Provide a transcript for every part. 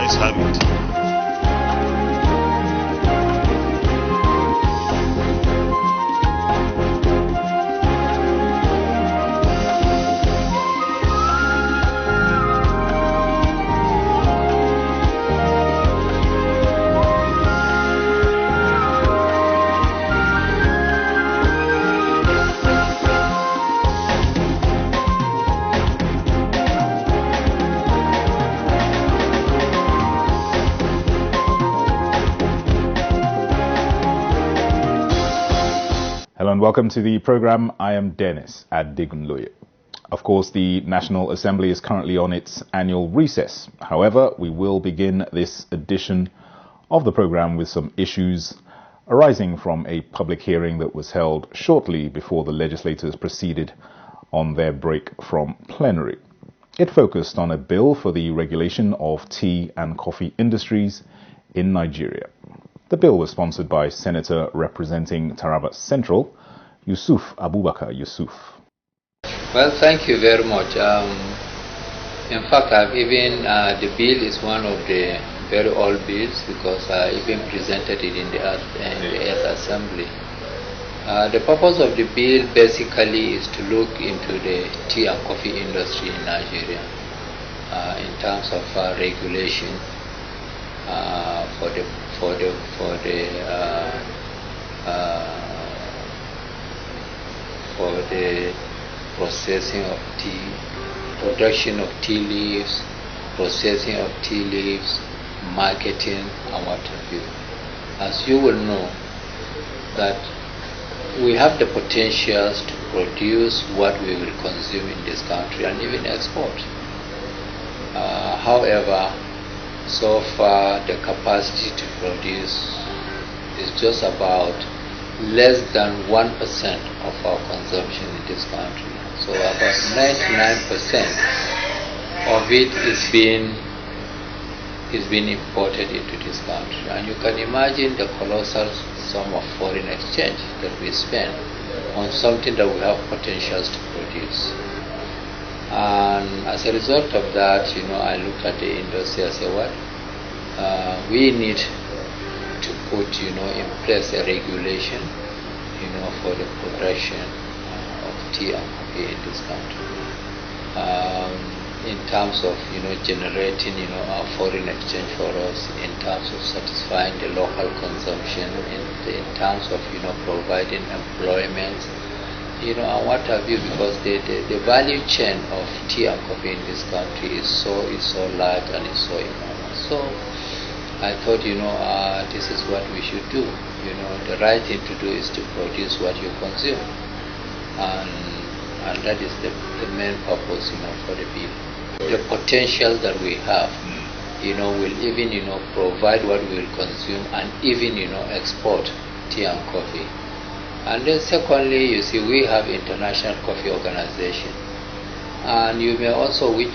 Let's have it. Hello and welcome to the program. I am Dennis Adigunloye. Of course, the National Assembly is currently on its annual recess. However, we will begin this edition of the program with some issues arising from a public hearing that was held shortly before the legislators proceeded on their break from plenary. It focused on a bill for the regulation of tea and coffee industries in Nigeria. The bill was sponsored by Senator representing Taraba Central, Yusuf Abubakar Yusuf. Well, thank you very much. In fact, the bill is one of the very old bills because I even presented it in the Earth Assembly. The purpose of the bill basically is to look into the tea and coffee industry in Nigeria in terms of regulation for the processing of tea, production of tea leaves, processing of tea leaves, marketing, and what have you. As you will know, that we have the potentials to produce what we will consume in this country and even export. However, so far the capacity to produce is just about less than 1% of our consumption in this country. So about 99% of it is being imported into this country. And you can imagine the colossal sum of foreign exchange that we spend on something that we have potentials to produce. And as a result of that, I looked at the industry and said, what? We need to put, in place a regulation, for the production of tea and coffee in this country. In terms of, generating, foreign exchange for us, in terms of satisfying the local consumption, in terms of, providing employment, and what have you, because the value chain of tea and coffee in this country is so large and is so enormous. So I thought, this is what we should do. The right thing to do is to produce what you consume, and that is the main purpose, for the bill. The potential that we have, will even, provide what we will consume and even, export tea and coffee. And then secondly, you see, we have International Coffee Organization. And you may also wish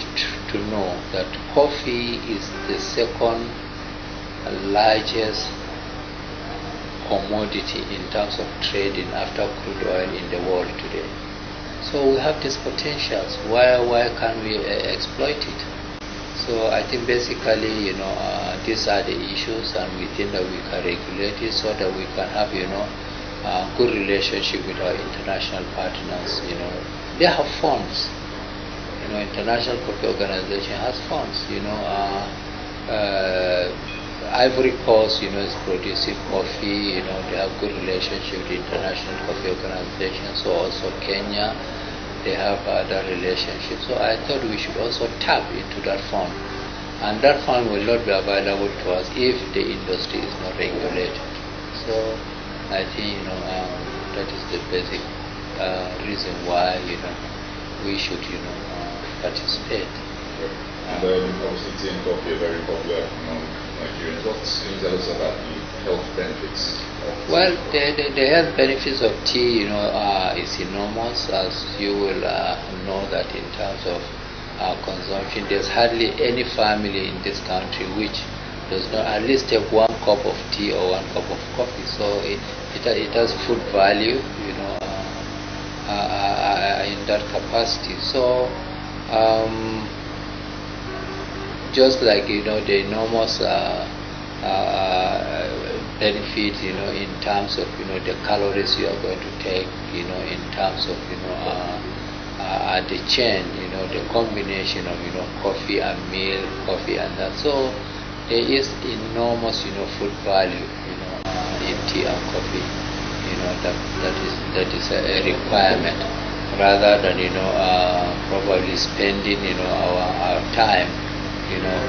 to know that coffee is the second largest commodity in terms of trading after crude oil in the world today. So we have these potentials. Why can't we exploit it? So I think basically, these are the issues, and we think that we can regulate it so that we can have, good relationship with our international partners. They have funds. International Coffee Organization has funds. Ivory Coast, is producing coffee. They have good relationship with the International Coffee Organization. So also Kenya, they have other relationships. So I thought we should also tap into that fund, and that fund will not be available to us if the industry is not regulated. So I think that is the basic reason why we should participate. And obviously tea and coffee are very popular among Nigerians. What can you tell us about the health benefits? Well, the health benefits of tea, is enormous, as you will know that in terms of consumption. There's hardly any family in this country which does not at least take 1 cup of tea or 1 cup of coffee. So it has food value, in that capacity. So just like the enormous benefit in terms of the calories you are going to take, in terms of the chain, the combination of coffee and milk, coffee and that. So there is enormous food value in tea and coffee. That is a requirement, rather than probably spending our time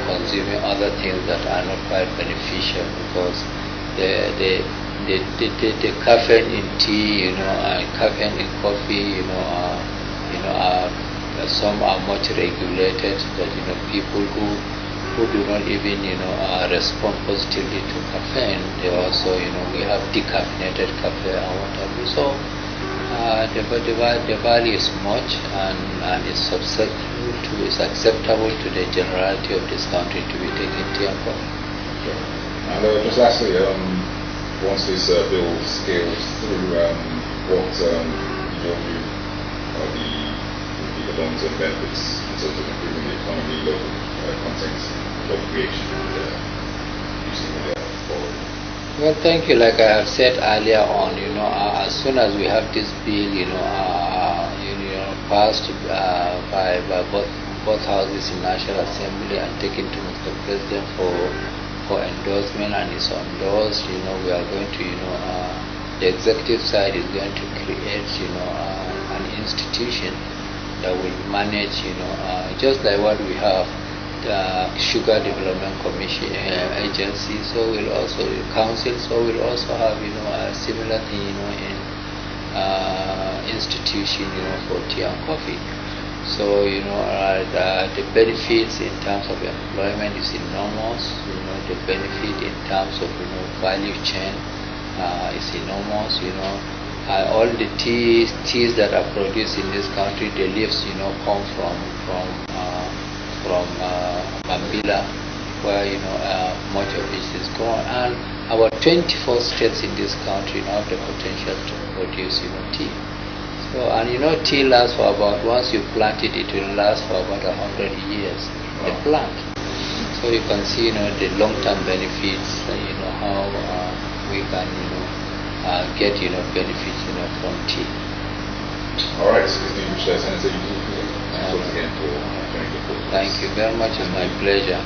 consuming other things that are not quite beneficial, because the caffeine in tea and caffeine in coffee some are much regulated, that people who do not even respond positively to caffeine, they also we have decaffeinated caffeine and what have you. So the value is much, and it's acceptable to the generality of this country to be taken tea and coffee. Sure. And just lastly, once this bill scales through, what in your view are the long-term benefits in terms of improving the economy, local content, job creation, using the forward? Well, thank you. Like I have said earlier on, as soon as we have this bill, passed by both houses in National Assembly and taken to Mr. President for endorsement, and is endorsed, we are going to, the executive side is going to create, an institution that will manage, just like what we have, the Sugar Development Commission agency. So we'll also council. So we'll also have a similar thing in institution for tea and coffee. So the benefits in terms of employment is enormous. The benefit in terms of value chain is enormous. All the teas that are produced in this country, the leaves come from Mambila, where much of it is grown, and our 24 states in this country have the potential to produce tea. So, and tea lasts for about, once you plant it, it will last for about 100 years. The plant. So you can see the long-term benefits. How we can get benefits from tea. All right, distinguished Senator Yusuf, once again for joining the call. Thank you very much. It's my pleasure.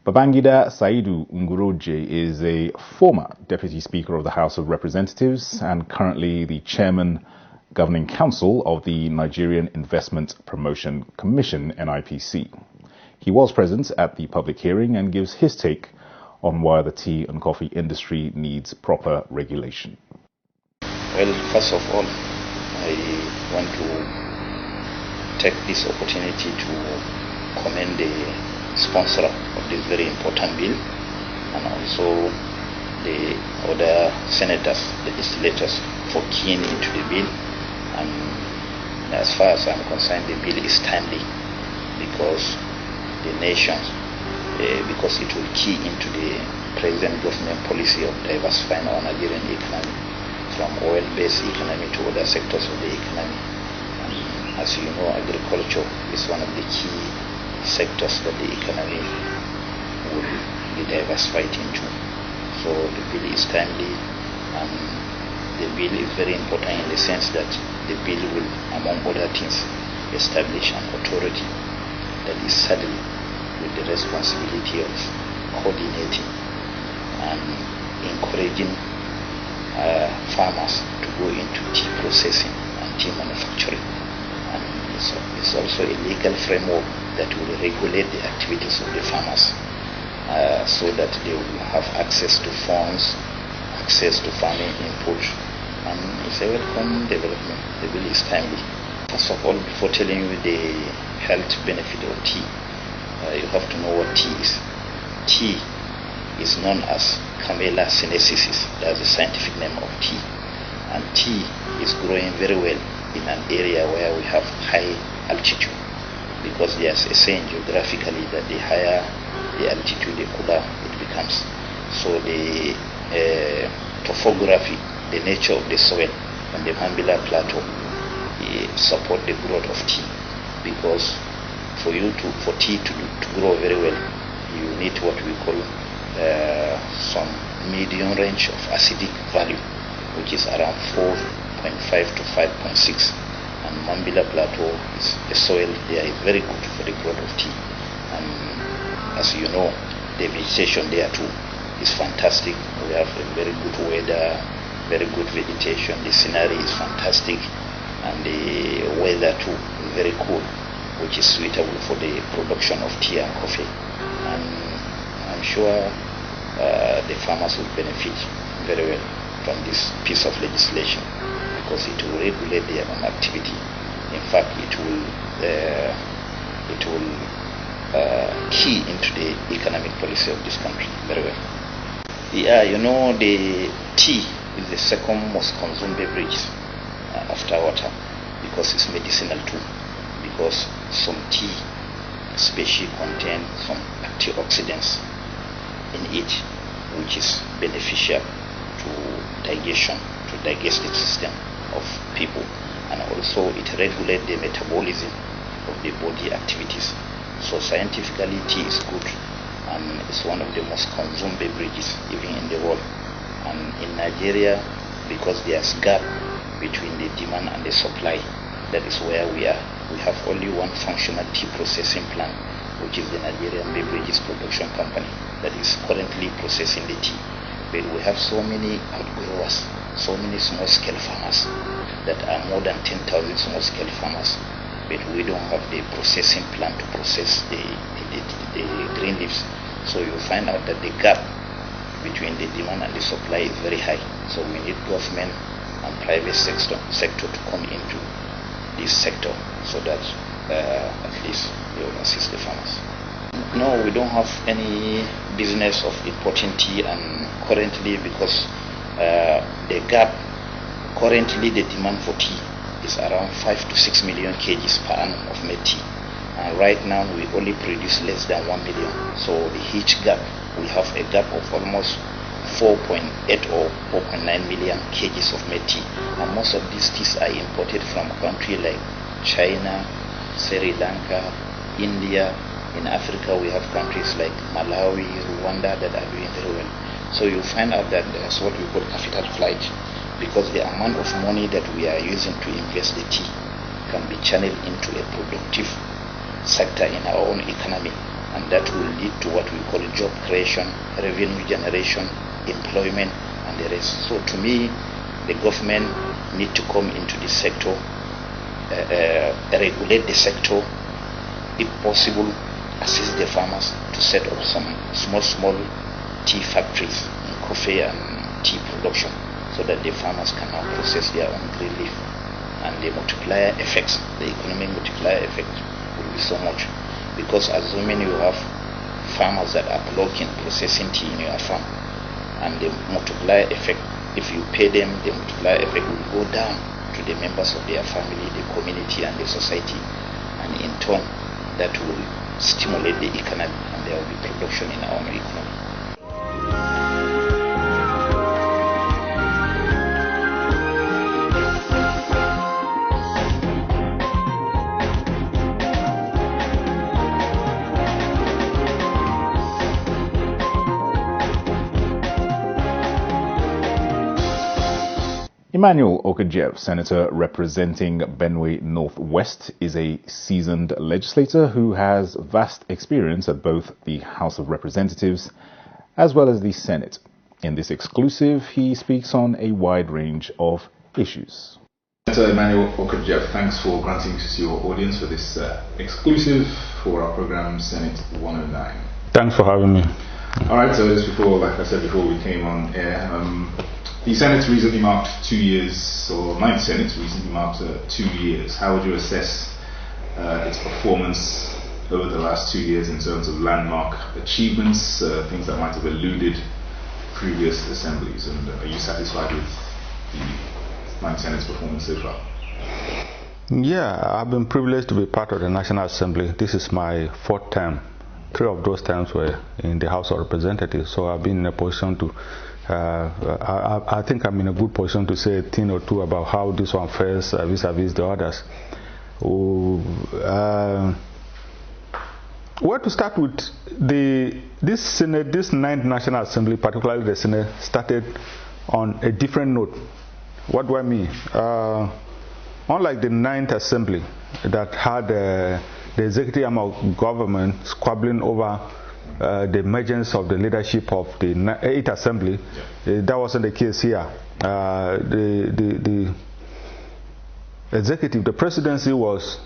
Babangida Saidu Nguroje is a former Deputy Speaker of the House of Representatives and currently the Chairman Governing Council of the Nigerian Investment Promotion Commission, NIPC. He was present at the public hearing and gives his take on why the tea and coffee industry needs proper regulation. Well, first of all, I want to take this opportunity to commend the sponsor of this very important bill, and also the other senators, legislators, for keying into the bill. And as far as I'm concerned, the bill is timely because the nation, because it will key into the present government policy of diversifying our Nigerian economy from oil-based economy to other sectors of the economy. And as you know, agriculture is one of the key sectors that the economy will be diversified into. So the bill is timely, and the bill is very important in the sense that the bill will, among other things, establish an authority that is saddled with the responsibility of coordinating and encouraging farmers to go into tea processing and tea manufacturing. And it's also a legal framework that will regulate the activities of the farmers so that they will have access to funds, access to farming input, and it's a welcome development. The bill is timely. First of all, before telling you the health benefit of tea, you have to know what tea is. Tea is known as Camellia sinensis. That's the scientific name of tea. And tea is growing very well in an area where we have high altitude, because there's a saying geographically that the higher the altitude, the cooler it becomes. So the topography, the nature of the soil on the Mambila Plateau support the growth of tea, because for tea to grow very well, you need what we call some medium range of acidic value, which is around 4.5 to 5.6. And Mambila Plateau is a soil there is very good for the growth of tea. And as you know, the vegetation there too is fantastic. We have a very good weather, very good vegetation. The scenery is fantastic, and the weather too is very cool, which is suitable for the production of tea and coffee. And I'm sure the farmers will benefit very well from this piece of legislation, because it will regulate their own activity. In fact, it will key into the economic policy of this country very well. Yeah, you know, the tea is the second most consumed beverage after water, because it's medicinal too. Because some tea species contain some antioxidants in it, which is beneficial to digestive system of people, and also it regulates the metabolism of the body activities. So scientifically, tea is good, and it's one of the most consumed beverages even in the world. And in Nigeria, because there's gap between the demand and the supply, that is where we are. We have only one functional tea processing plant, which is the Nigerian Beverages Production Company, that is currently processing the tea. But we have so many outgrowers, so many small-scale farmers, that are more than 10,000 small-scale farmers, but we don't have the processing plant to process the green leaves. So you find out that the gap between the demand and the supply is very high. So we need government and private sector to come into this sector, so that at least they will assist the farmers. No, we don't have any business of importing tea, and currently, because the gap, currently the demand for tea is around 5 to 6 million kgs per annum of made tea, and right now we only produce less than 1 million. So the huge gap, we have a gap of almost 4.8 or 4.9 million kgs of made tea, and most of these teas are imported from countries like China, Sri Lanka, India. In Africa, we have countries like Malawi, Rwanda that are doing very well. So you find out that there's what we call capital flight, because the amount of money that we are using to invest the tea can be channeled into a productive sector in our own economy, and that will lead to what we call job creation, revenue generation, employment, and the rest. So to me, the government need to come into this sector, regulate the sector, if possible, assist the farmers to set up some small tea factories in coffee and tea production, so that the farmers can now process their own green leaf, and the multiplier effects, the economic multiplier effect will be so much, because assuming you have farmers that are blocking processing tea in your farm, and the multiplier effect, if you pay them, the multiplier effect will go down to the members of their family, the community, and the society, and in turn that will stimulate the economy, and there will be production in our own economy. Emmanuel Okajev, Senator representing Benue Northwest, is a seasoned legislator who has vast experience at both the House of Representatives as well as the Senate. In this exclusive, he speaks on a wide range of issues. Senator Emmanuel Okajev, thanks for granting us your audience for this exclusive for our program Senate 109. Thanks for having me. All right, so just before, like I said before we came on air, the Senate recently marked 2 years, or 9th Senate recently marked 2 years. How would you assess its performance over the last 2 years in terms of landmark achievements, things that might have eluded previous assemblies, and are you satisfied with the 9th Senate's performance so far? Yeah, I've been privileged to be part of the National Assembly. This is my 4th term. 3 of those terms were in the House of Representatives, so I've been in a position to I think I'm in a good position to say a thing or two about how this one fares vis-a-vis the others. Where to start with? This Senate, this 9th National Assembly, particularly the Senate, started on a different note. What do I mean? Unlike the 9th Assembly that had the executive arm of government squabbling over the emergence of the leadership of the 8th Assembly, that wasn't the case here. The executive, the presidency was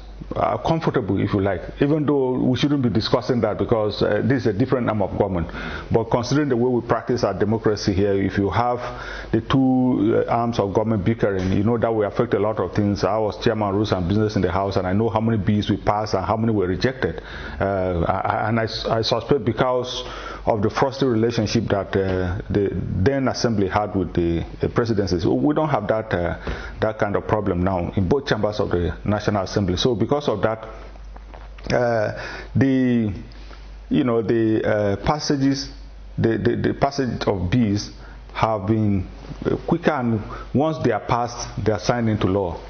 comfortable, if you like, even though we shouldn't be discussing that because this is a different arm of government. But considering the way we practice our democracy here, if you have the two arms of government bickering, you know that will affect a lot of things. I was chairman of Rules and Business in the House, and I know how many bills we passed and how many were rejected. And I suspect because of the frosty relationship that the then Assembly had with the presidency. So we don't have that kind of problem now in both chambers of the National Assembly. So because of that, the passage of bills have been quicker, and once they are passed, they are signed into law.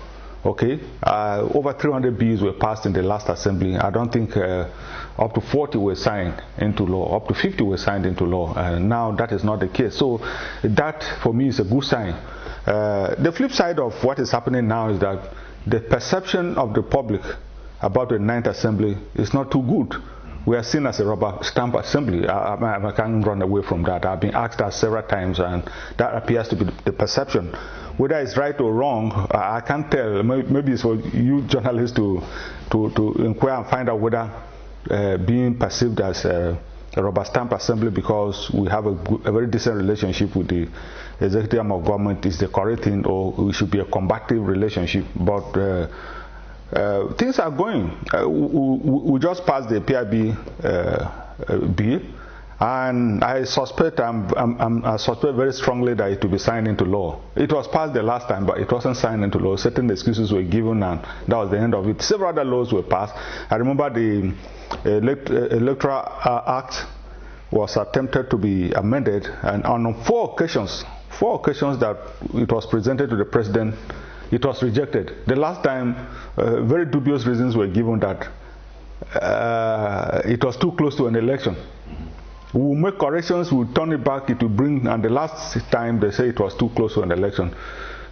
Okay, over 300 bills were passed in the last assembly. I don't think up to 40 were signed into law, up to 50 were signed into law. Now that is not the case. So that for me is a good sign. The flip side of what is happening now is that the perception of the public about the 9th Assembly is not too good. We are seen as a rubber stamp assembly. I can't run away from that. I've been asked that several times, and that appears to be the perception. Whether it's right or wrong, I can't tell. Maybe it's for you journalists to inquire and find out whether being perceived as a rubber stamp assembly because we have a very decent relationship with the executive arm of government is the correct thing, or we should be a combative relationship. But things are going. We just passed the PIB bill, and I suspect I suspect very strongly that it will be signed into law. It was passed the last time, but it wasn't signed into law. Certain excuses were given, and that was the end of it. Several other laws were passed. I remember the Electoral Act was attempted to be amended, and on 4 occasions that it was presented to the president, it was rejected. The last time, very dubious reasons were given that it was too close to an election. We will make corrections, we will turn it back, it will bring, and the last time they say it was too close to an election.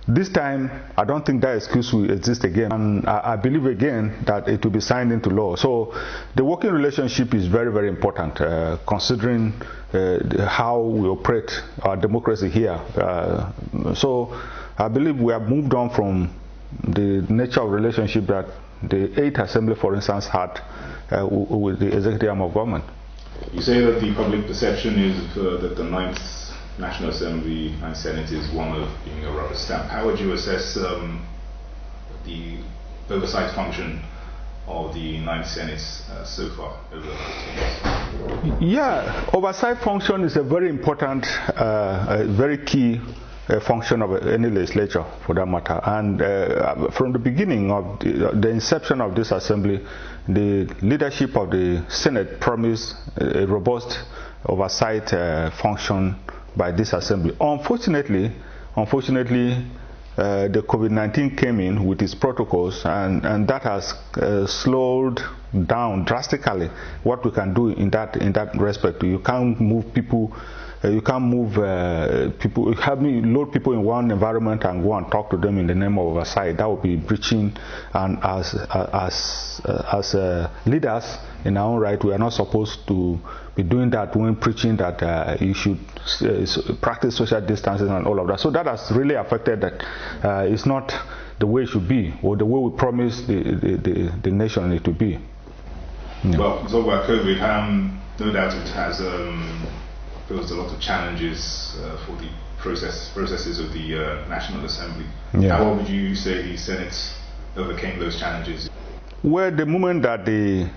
This time, I don't think that excuse will exist again, and I believe again that it will be signed into law. So the working relationship is very, very important, considering how we operate our democracy here. So I believe we have moved on from the nature of relationship that the 8th Assembly, for instance, had with the executive arm of government. You say that the public perception is that the 9th National Assembly and Senate is one of being a rubber stamp. How would you assess the oversight function of the 9th Senate so far over the 15 years? Yeah, oversight function is a very important, very key function of any legislature, for that matter. And from the beginning of the inception of this assembly, the leadership of the Senate promised a robust oversight function by this assembly. Unfortunately, the COVID-19 came in with its protocols, and that has slowed down drastically what we can do in that respect. You can't move people. You can't move people. You have me load people in one environment and go and talk to them in the name of oversight. That would be breaching. And as leaders in our own right, we are not supposed to be doing that when preaching that you should practice social distancing and all of that. So that has really affected that. It's not the way it should be, or the way we promised the nation it to be. Yeah. Well, talk about COVID. No doubt it has posed a lot of challenges for the processes of the National Assembly. Yeah. How would you say the Senate overcame those challenges? Well, the moment that the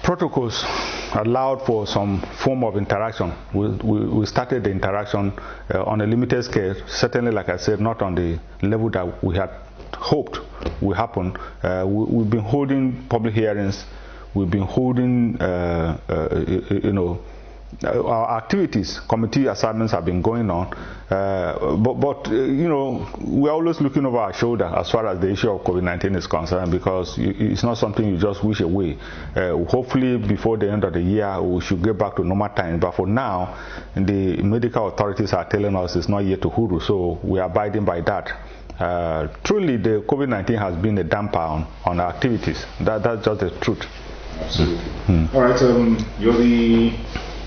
protocols allowed for some form of interaction. We started the interaction on a limited scale, certainly, like I said, not on the level that we had hoped would happen. We've been holding public hearings, we've been holding, our activities, committee assignments have been going on, but we're always looking over our shoulder as far as the issue of COVID-19 is concerned, because it's not something you just wish away. Hopefully before the end of the year we should get back to normal times, but for now the medical authorities are telling us it's not yet to huru, so we are abiding by that. Truly the COVID-19 has been a damper on our activities. That's just the truth. Absolutely. All right, you're the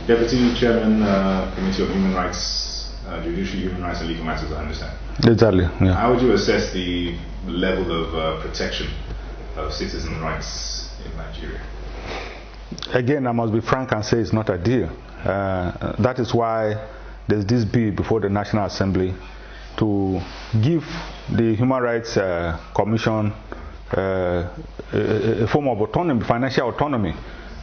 Deputy Chairman, Committee of Human Rights, Judiciary, Human Rights and Legal Matters, I understand. Exactly. Yeah. How would you assess the level of protection of citizen rights in Nigeria? Again, I must be frank and say it's not ideal. That is why there's this bill before the National Assembly to give the Human Rights Commission a form of autonomy, financial autonomy.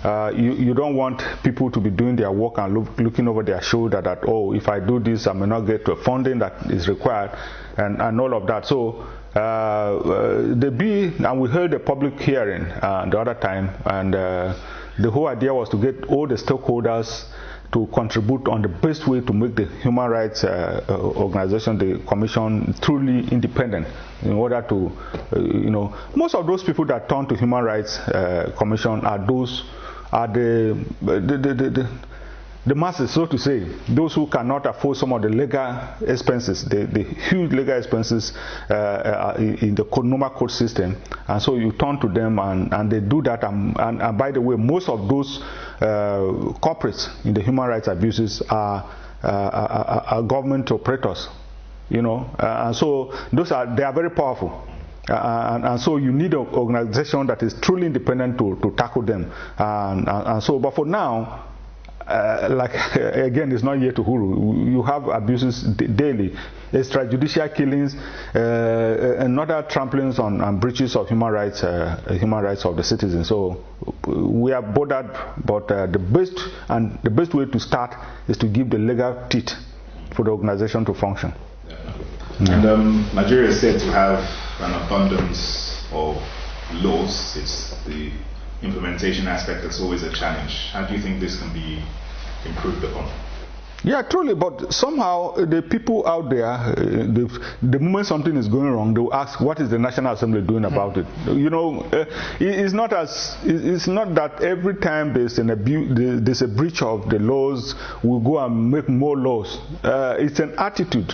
You don't want people to be doing their work and looking over their shoulder that, oh, if I do this, I may not get the funding that is required, and all of that. So the bill, and we heard the public hearing the other time, and the whole idea was to get all the stakeholders to contribute on the best way to make the human rights organization, the commission, truly independent, in order to, most of those people that turn to human rights commission are the masses, so to say, those who cannot afford some of the legal expenses, the huge legal expenses in the normal court system, and so you turn to them and they do that, and by the way, most of those corporates in the human rights abuses are government operators, and so they are very powerful. And so you need an organization that is truly independent to tackle them, and so, but for now, again, it's not yet to huru. You have abuses daily, extrajudicial killings, and other tramplings on breaches of human rights of the citizens. So we are bothered, but the best way to start is to give the legal teeth for the organization to function. And Nigeria is said to have an abundance of laws. It's the implementation aspect that's always a challenge. How do you think this can be improved upon? Yeah, truly, but somehow the people out there, the moment something is going wrong, they will ask, what is the National Assembly doing about it? It's not that every time there's there's a breach of the laws, we'll go and make more laws. It's an attitude.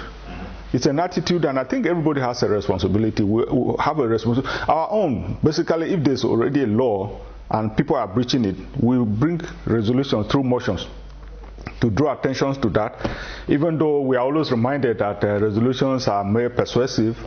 It's an attitude, and I think everybody has a responsibility. We have a responsibility. Our own, basically, if there's already a law and people are breaching it, we'll bring resolutions through motions to draw attention to that, even though we are always reminded that resolutions are more persuasive,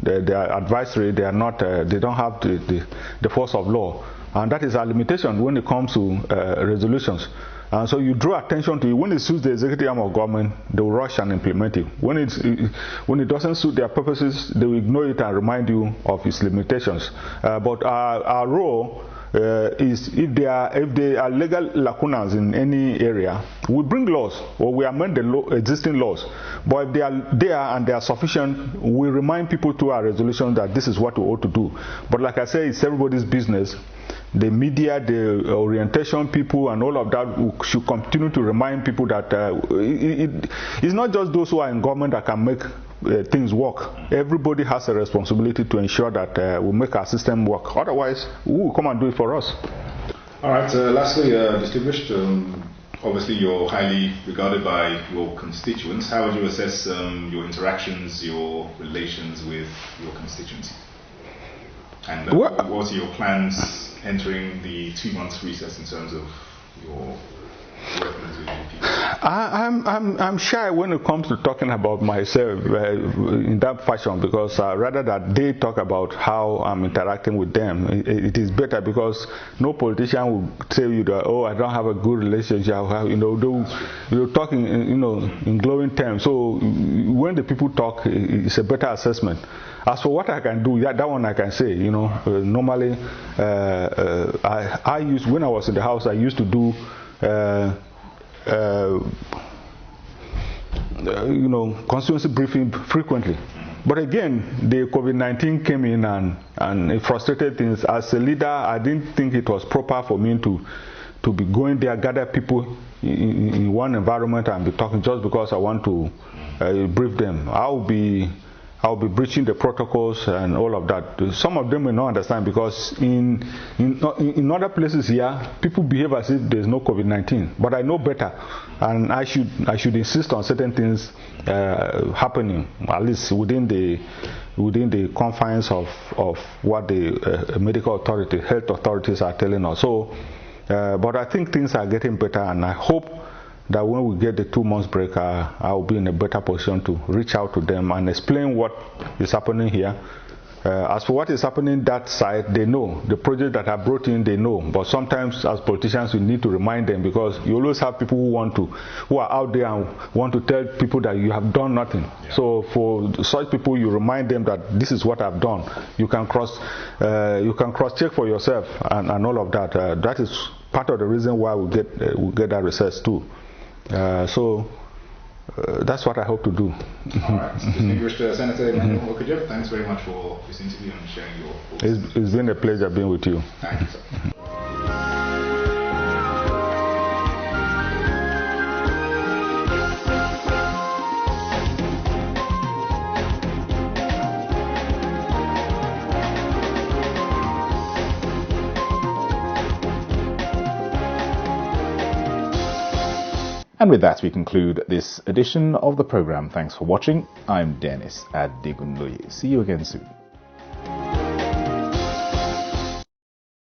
they are advisory, they are not, they don't have the force of law, and that is our limitation when it comes to resolutions. And so you draw attention to it. When it suits the executive arm of government, they will rush and implement it. When it doesn't suit their purposes, they will ignore it and remind you of its limitations. But our role is, if there are legal lacunas in any area, we bring laws or we amend the existing laws. But if they are there and they are sufficient, we remind people to our resolution that this is what we ought to do. But like I say, it's everybody's business. The media, the orientation people, and all of that should continue to remind people that it's not just those who are in government that can make things work. Everybody has a responsibility to ensure that we make our system work. Otherwise, who will come and do it for us? All right. Lastly, distinguished, obviously you're highly regarded by your constituents. How would you assess your interactions, your relations with your constituencies? And what are your plans entering the 2 months recess in terms of your workings with your people? I'm shy when it comes to talking about myself in that fashion, because rather that they talk about how I'm interacting with them, it is better, because no politician will tell you that, oh, I don't have a good relationship. You're talking in glowing terms. So when the people talk, it's a better assessment. As for what I can do, that one I can say. Normally, I used, when I was in the house, I used to do constituency briefing frequently. But again, the COVID-19 came in and it frustrated things. As a leader, I didn't think it was proper for me to be going there, gather people in one environment and be talking just because I want to brief them. I'll be breaching the protocols and all of that. Some of them may not understand because in other places here, people behave as if there's no COVID-19. But I know better, and I should insist on certain things happening, at least within the confines of what the medical authority, health authorities are telling us. So, but I think things are getting better, and I hope that when we get the 2 months break, I'll be in a better position to reach out to them and explain what is happening here. As for what is happening that side, they know. The project that I brought in, they know. But sometimes as politicians, we need to remind them, because you always have people who are out there and want to tell people that you have done nothing. Yeah. So for such people, you remind them that this is what I've done. You can cross-check for yourself and all of that. That is part of the reason why we get that research too. So that's what I hope to do. All right. Distinguished Senator Abubakar, thanks very much for this interview and sharing your thoughts. It's been a pleasure being with you. Thank you, sir. And with that, we conclude this edition of the program. Thanks for watching. I'm Dennis Adigunloye. See you again soon.